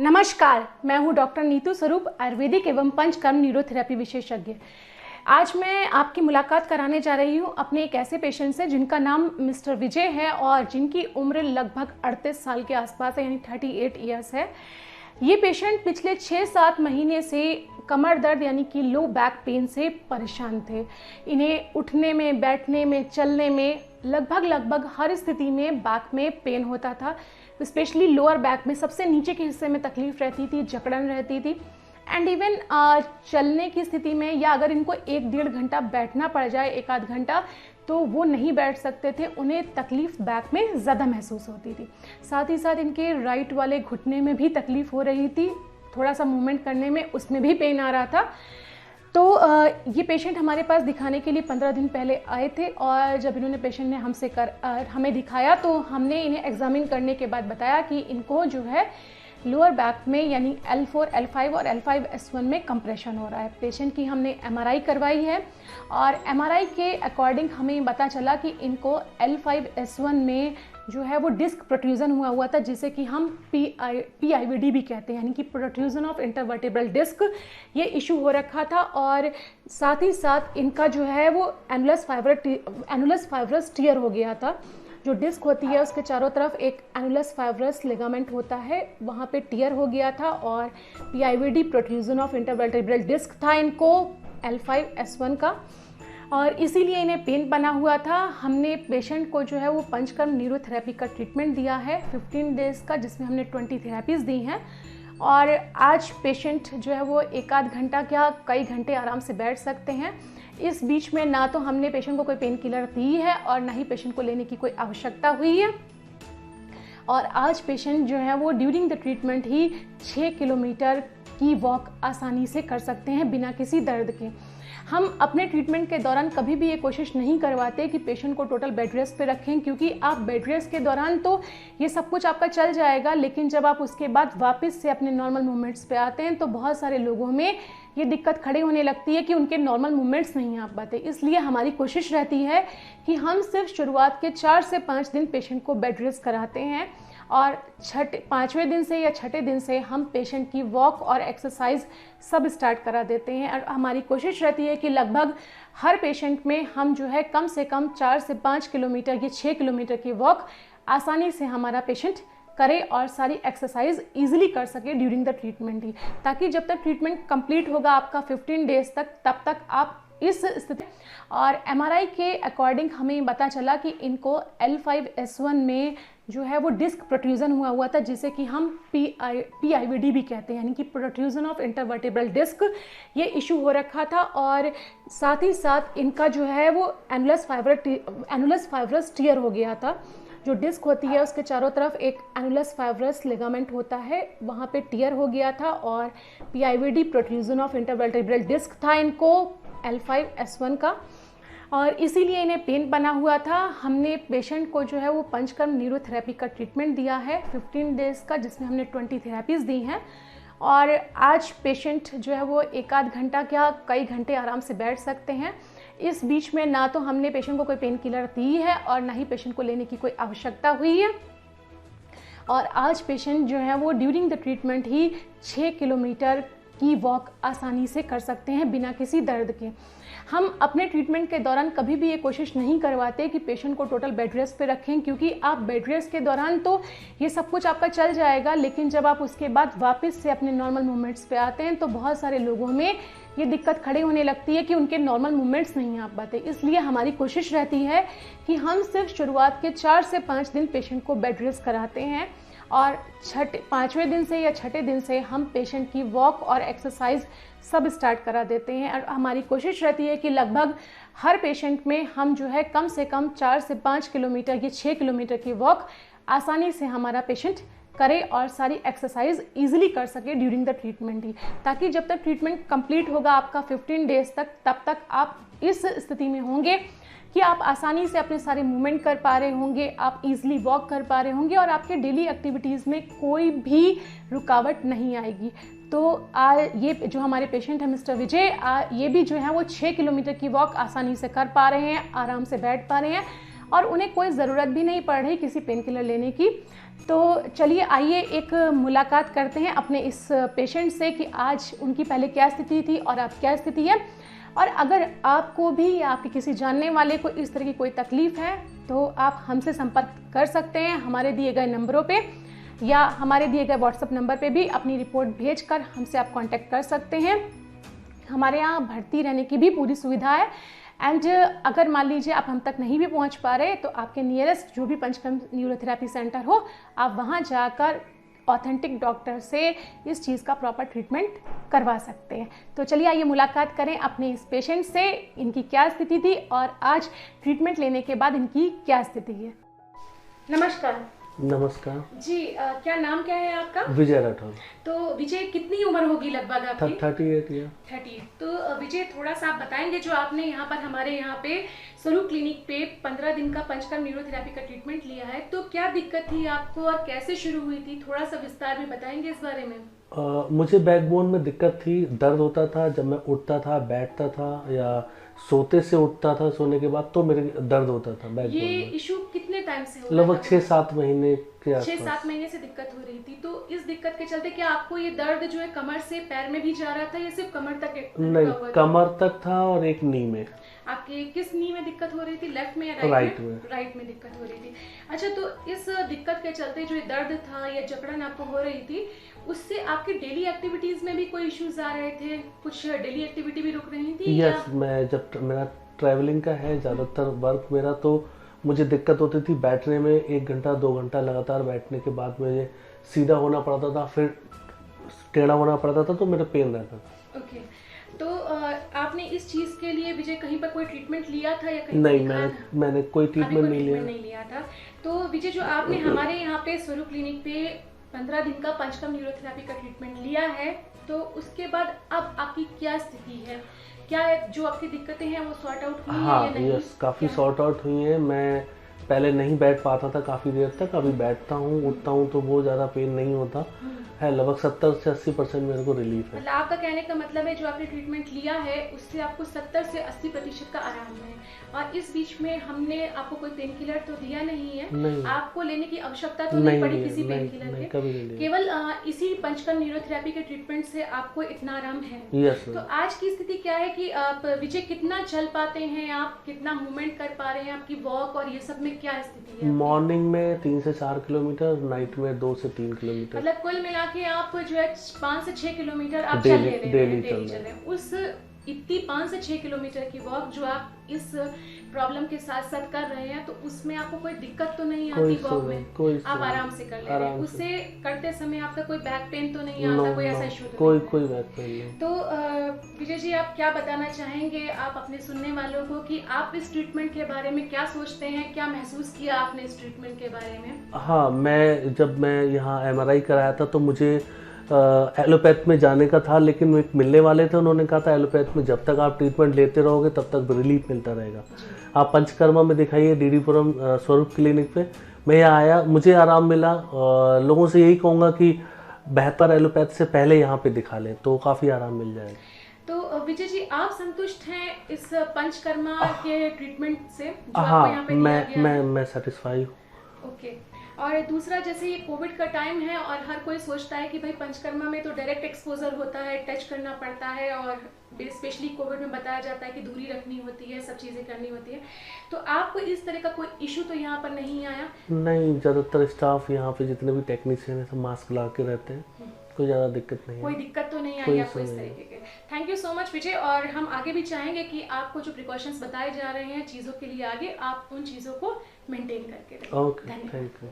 नमस्कार, मैं हूं डॉक्टर नीतू स्वरूप, आयुर्वेदिक एवं पंचकर्म न्यूरोथेरेपी विशेषज्ञ। आज मैं आपकी मुलाकात कराने जा रही हूं अपने एक ऐसे पेशेंट से जिनका नाम मिस्टर विजय है और जिनकी उम्र लगभग 38 साल के आसपास है, यानी 38 ईयर्स है। ये पेशेंट पिछले 6-7 महीने से कमर दर्द यानी कि लो बैक पेन से परेशान थे। इन्हें उठने में, बैठने में, चलने में लगभग हर स्थिति में बैक में पेन होता था। स्पेशली लोअर बैक में सबसे नीचे के हिस्से में तकलीफ रहती थी, जकड़न रहती थी। एंड इवन चलने की स्थिति में या अगर इनको 1-1.5 घंटा बैठना पड़ जाए, 1-आध घंटा, तो वो नहीं बैठ सकते थे। उन्हें तकलीफ बैक में ज़्यादा महसूस होती थी। साथ ही साथ इनके राइट वाले घुटने में भी तकलीफ हो रही थी, थोड़ा सा मूवमेंट करने में उसमें भी पेन आ रहा था। तो ये पेशेंट हमारे पास दिखाने के लिए 15 दिन पहले आए थे और जब इन्होंने पेशेंट ने हमें दिखाया तो हमने इन्हें एग्जामिन करने के बाद बताया कि इनको जो है लोअर बैक में यानी L4, L5 और L5-S1 में कंप्रेशन हो रहा है। पेशेंट की हमने MRI करवाई है और MRI के अकॉर्डिंग हमें पता चला कि इनको L5-S1 में जो है वो डिस्क प्रोट्रूजन हुआ था, जिसे कि हम PIVD भी कहते हैं, यानी कि प्रोट्रूजन ऑफ इंटरवर्टेब्रल डिस्क। ये इशू हो रखा था और साथ ही साथ इनका जो है वो एनुलस फाइब्रस टियर हो गया था। जो डिस्क होती है उसके चारों तरफ एक एनुलस फाइब्रस लिगामेंट होता है, वहाँ पे टियर हो गया था और PIVD protrusion of intervertebral disc था इनको L5-S1 का, और इसीलिए इन्हें पेन बना हुआ था। हमने पेशेंट को जो है वो पंचकर्म न्यूरोथेरेपी का ट्रीटमेंट दिया है 15 डेज़ का, जिसमें हमने 20 थेरेपीज़ दी हैं। और आज पेशेंट जो है वो 1-आध घंटा क्या कई घंटे आराम से बैठ सकते हैं। इस बीच में ना तो हमने पेशेंट को कोई पेन किलर दी है और ना ही पेशेंट को लेने की कोई आवश्यकता हुई है। और आज पेशेंट जो है वो during the treatment he 6 kilometre की वॉक आसानी से कर सकते हैं बिना किसी दर्द के। हम अपने ट्रीटमेंट के दौरान कभी भी ये कोशिश नहीं करवाते कि पेशेंट को टोटल बेड रेस्ट पे रखें, क्योंकि आप बेड रेस्ट के दौरान तो ये सब कुछ आपका चल जाएगा, लेकिन जब आप उसके बाद वापस से अपने नॉर्मल मूवमेंट्स पे आते हैं तो बहुत सारे लोगों में ये दिक्कत खड़ी होने लगती है कि उनके नॉर्मल मूवमेंट्स नहीं आ पाते। इसलिए हमारी कोशिश रहती है कि हम सिर्फ शुरुआत के 4 से 5 दिन पेशेंट को बेड रेस्ट कराते हैं और 5वें दिन से या 6ठे दिन से हम पेशेंट की वॉक और एक्सरसाइज सब स्टार्ट करा देते हैं। और हमारी कोशिश रहती है कि लगभग हर पेशेंट में हम जो है कम से कम 4 से 5 किलोमीटर या 6 किलोमीटर की वॉक आसानी से हमारा पेशेंट करे और सारी एक्सरसाइज ईजिली कर सके ड्यूरिंग द ट्रीटमेंट ही, ताकि जब तक ट्रीटमेंट कंप्लीट होगा आपका 15 डेज तक, तब तक आप इस स्थिति। और MRI के अकॉर्डिंग हमें पता चला कि इनको L5-S1 में जो है वो डिस्क प्रोट्रूजन हुआ था, जिसे कि हम PIVD भी कहते हैं, यानी कि प्रोट्रूजन ऑफ इंटरवर्टेब्रल डिस्क। ये इशू हो रखा था और साथ ही साथ इनका जो है वो एनुलस फाइब्रस टियर हो गया था। जो डिस्क होती है उसके चारों तरफ एक एनुलस फाइब्रस लिगामेंट होता है, वहाँ पे टियर हो गया था और PIVD protrusion of intervertebral disc था इनको L5-S1 का, और इसीलिए इन्हें पेन बना हुआ था। हमने पेशेंट को जो है वो पंचकर्म न्यूरोथेरेपी का ट्रीटमेंट दिया है 15 डेज़ का, जिसमें हमने 20 थेरेपीज़ दी हैं। और आज पेशेंट जो है वो 1-आध घंटा क्या कई घंटे आराम से बैठ सकते हैं। इस बीच में ना तो हमने पेशेंट को कोई पेन किलर दी है और ना ही पेशेंट को लेने की कोई आवश्यकता हुई है। और आज पेशेंट जो है वो during the treatment he 6 kilometre की वॉक आसानी से कर सकते हैं बिना किसी दर्द के। हम अपने ट्रीटमेंट के दौरान कभी भी ये कोशिश नहीं करवाते कि पेशेंट को टोटल बेड रेस्ट पे रखें, क्योंकि आप बेड रेस्ट के दौरान तो ये सब कुछ आपका चल जाएगा, लेकिन जब आप उसके बाद वापस से अपने नॉर्मल मूवमेंट्स पे आते हैं तो बहुत सारे लोगों में ये दिक्कत खड़ी होने लगती है कि उनके नॉर्मल मूवमेंट्स नहीं आ पाते। इसलिए हमारी कोशिश रहती है कि हम सिर्फ शुरुआत के 4 से 5 दिन पेशेंट को बेड रेस्ट कराते हैं और 5वें दिन से या 6ठे दिन से हम पेशेंट की वॉक और एक्सरसाइज सब स्टार्ट करा देते हैं। और हमारी कोशिश रहती है कि लगभग हर पेशेंट में हम जो है कम से कम 4 से 5 किलोमीटर या 6 किलोमीटर की वॉक आसानी से हमारा पेशेंट करे और सारी एक्सरसाइज ईजिली कर सके ड्यूरिंग द ट्रीटमेंट ही, ताकि जब तक ट्रीटमेंट कंप्लीट होगा आपका 15 डेज तक, तब तक आप इस स्थिति में होंगे कि आप आसानी से अपने सारे मूवमेंट कर पा रहे होंगे, आप इजीली वॉक कर पा रहे होंगे और आपके डेली एक्टिविटीज़ में कोई भी रुकावट नहीं आएगी। तो ये जो हमारे पेशेंट है मिस्टर विजय, ये भी जो है वो 6 किलोमीटर की वॉक आसानी से कर पा रहे हैं, आराम से बैठ पा रहे हैं और उन्हें कोई ज़रूरत भी नहीं पड़ रही किसी पेन किलर लेने की। तो चलिए आइए एक मुलाकात करते हैं अपने इस पेशेंट से कि आज उनकी पहले क्या स्थिति थी और अब क्या स्थिति है। और अगर आपको भी या आपके किसी जानने वाले को इस तरह की कोई तकलीफ़ है तो आप हमसे संपर्क कर सकते हैं हमारे दिए गए नंबरों पे या हमारे दिए गए व्हाट्सएप नंबर पे भी अपनी रिपोर्ट भेजकर हमसे आप कांटेक्ट कर सकते हैं। हमारे यहाँ भर्ती रहने की भी पूरी सुविधा है। एंड अगर मान लीजिए आप हम तक नहीं भी पहुँच पा रहे तो आपके नियरेस्ट जो भी पंचकर्म न्यूरोथेरेपी सेंटर हो आप वहाँ जाकर ऑथेंटिक डॉक्टर से इस चीज़ का प्रॉपर ट्रीटमेंट करवा सकते हैं। तो चलिए आइए मुलाकात करें अपने इस पेशेंट से, इनकी क्या स्थिति थी और आज ट्रीटमेंट लेने के बाद इनकी क्या स्थिति है। नमस्कार। नमस्कार जी क्या नाम क्या है आपका? विजय राठौर। तो विजय कितनी उम्र होगी लगभग आपकी? 38 ईयर। 38। तो विजय थोड़ा सा आप बताएंगे जो आपने यहाँ पर हमारे यहाँ पे स्वरूप क्लिनिक पे 15 दिन का पंचकर्म न्यूरोथेरेपी का ट्रीटमेंट लिया है, तो क्या दिक्कत थी आपको और कैसे शुरू हुई थी, थोड़ा सा विस्तार में बताएंगे इस बारे में? मुझे बैकबोन में दिक्कत थी, दर्द होता था जब मैं उठता था, बैठता था या सोते से उठता था, सोने के बाद तो मेरे दर्द होता था बैकबोन में। ये इशू कितने टाइम से हो रहा लगभग 6-7 महीने के आसपास। 6-7 महीने से दिक्कत हो रही थी। तो इस दिक्कत के चलते क्या आपको ये दर्द जो है कमर से पैर में भी जा रहा था या सिर्फ कमर तक? नहीं, कमर तक था और एक नी में। आपके किस नी में दिक्कत हो रही थी, लेफ्ट में या राइट में? राइट में दिक्कत हो रही थी। अच्छा, तो इस दिक्कत के चलते जो ये दर्द था या जकड़न आपको हो रही थी उससे आपकी डेली एक्टिविटीज में भी कोई इश्यूज आ रहे थे, कुछ डेली एक्टिविटी भी रुक रही थी? यस, मैं जब मेरा ट्रैवलिंग का है ज़्यादातर वर्क मेरा, तो मुझे दिक्कत होती थी बैठने में। 1 घंटा 2 घंटा लगातार बैठने के बाद मुझे सीधा होना पड़ता था, फिर टेढ़ा होना पड़ता था, तो मेरा पेन रहता था। ओके, तो आपने इस चीज़ के लिए विजय कहीं पर कोई ट्रीटमेंट लिया था या कहीं? नहीं, मैंने कोई ट्रीटमेंट नहीं लिया था। तो विजय जो आपने हमारे यहाँ पे स्वरूप क्लिनिक पे 15 दिन का पंचकर्म न्यूरोथेरेपी का ट्रीटमेंट लिया है, तो उसके बाद अब आपकी क्या स्थिति है? क्या जो आपकी दिक्कतें हैं वो सॉर्ट आउट हुई हाँ, है या नहीं? यस, काफ़ी सॉर्ट आउट हुई है। मैं पहले नहीं बैठ पाता था काफ़ी देर तक, अभी बैठता हूँ, उठता हूँ तो बहुत ज़्यादा पेन नहीं होता है। लगभग 70 से 80% मेरे को रिलीफ है। मतलब आपका कहने का मतलब है जो आपने ट्रीटमेंट लिया है उससे आपको 70 से 80% का आराम है। और इस बीच में हमने आपको कोई पेन किलर तो दिया नहीं है? नहीं, आपको लेने की आवश्यकता तो नहीं पड़ी किसी पेन किलर के? कभी नहीं। केवल इसी पंचकर्म न्यूरोथेरेपी के ट्रीटमेंट से आपको इतना आराम है? यस। तो आज की स्थिति क्या है कि आप विजय कितना चल पाते हैं, आप कितना मूवमेंट कर पा रहे हैं, आपकी वॉक और ये सब में क्या स्थिति है? मॉर्निंग में 3 से 4 किलोमीटर, नाइट में 2 से 3 किलोमीटर। मतलब कुल मिला के आप जो है 5 से 6 किलोमीटर आप चल रहे हैं। उस इतनी 5 से 6 किलोमीटर की वॉक जो आप इस प्रॉब्लम के साथ साथ कर रहे हैं तो उसमें आपको कोई दिक्कत तो नहीं आती वॉक में? आप आराम से कर ले रहे हैं। उससे करते समय आपका कोई बैक पेन तो नहीं आता? कोई ऐसा इशू? कोई बैक पेन नहीं। तो विजय जी आप क्या बताना चाहेंगे आप अपने सुनने वालों को कि आप इस ट्रीटमेंट के बारे में क्या सोचते हैं, क्या महसूस किया आपने इस ट्रीटमेंट के बारे में? हाँ, जब मैं यहाँ MRI कराया था तो मुझे एलोपैथ में जाने का था, लेकिन एक मिलने वाले थे, उन्होंने कहा था एलोपैथ में जब तक आप ट्रीटमेंट लेते रहोगे तब तक रिलीफ मिलता रहेगा। आप पंचकर्मा में दिखाइए, डीडीपुरम स्वरूप क्लिनिक पे। मैं यहाँ आया, मुझे आराम मिला। लोगों से यही कहूँगा कि बेहतर एलोपैथ से पहले यहाँ पे दिखा लें तो काफ़ी आराम मिल जाएगा। तो विजय जी आप संतुष्ट हैं इस पंचकर्मा के ट्रीटमेंट से जो हाँ, आपको यहाँ पे दिया गया? मैं सेटिस्फाई हूँ। ओके। और दूसरा, जैसे ये कोविड का टाइम है और हर कोई सोचता है कि भाई पंचकर्मा में तो डायरेक्ट एक्सपोजर होता है, टच करना पड़ता है और स्पेशली कोविड में बताया जाता है कि दूरी रखनी होती है, सब चीज़ें करनी होती है। तो आपको इस तरह का कोई इशू तो यहाँ पर नहीं आया? नहीं, ज़्यादातर स्टाफ यहाँ पे जितने भी टेक्नीशियन हैं सब मास्क लगा के रहते हैं, कोई ज़्यादा दिक्कत नहीं है। कोई दिक्कत तो नहीं आई आपको इस तरीके के? थैंक यू सो मच विजय। और हम आगे भी चाहेंगे कि आपको जो प्रिकॉशंस बताए जा रहे हैं चीज़ों के लिए आगे आप उन चीज़ों को मेंटेन करके रखें। Okay, thank you.